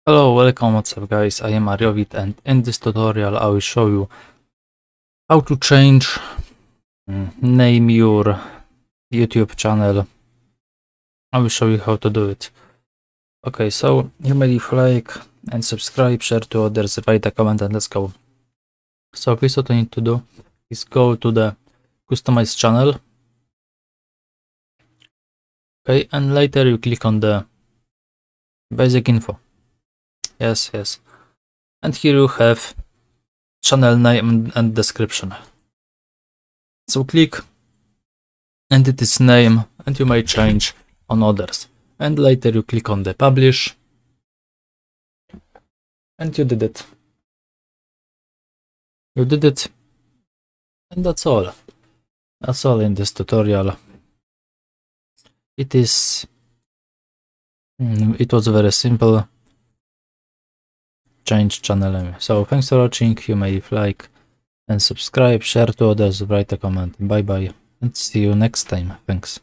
Hello, welcome, what's up guys, I am Ariovit, and in this tutorial I will show you how to change name your YouTube channel. I will show you how to do it. Okay, so you may leave like and subscribe, share to others, write a comment, and let's go. So first what you need to do is go to the customize channel. Okay, and later you click on the basic info. Yes, and here you have channel name and description. So click entity's name and you may change on others, and later you click on the publish and you did it, and that's all in this tutorial. It was very simple. Change channel name. So thanks for watching. You may leave like and subscribe, share to others, write a comment. Bye bye and see you next time. Thanks.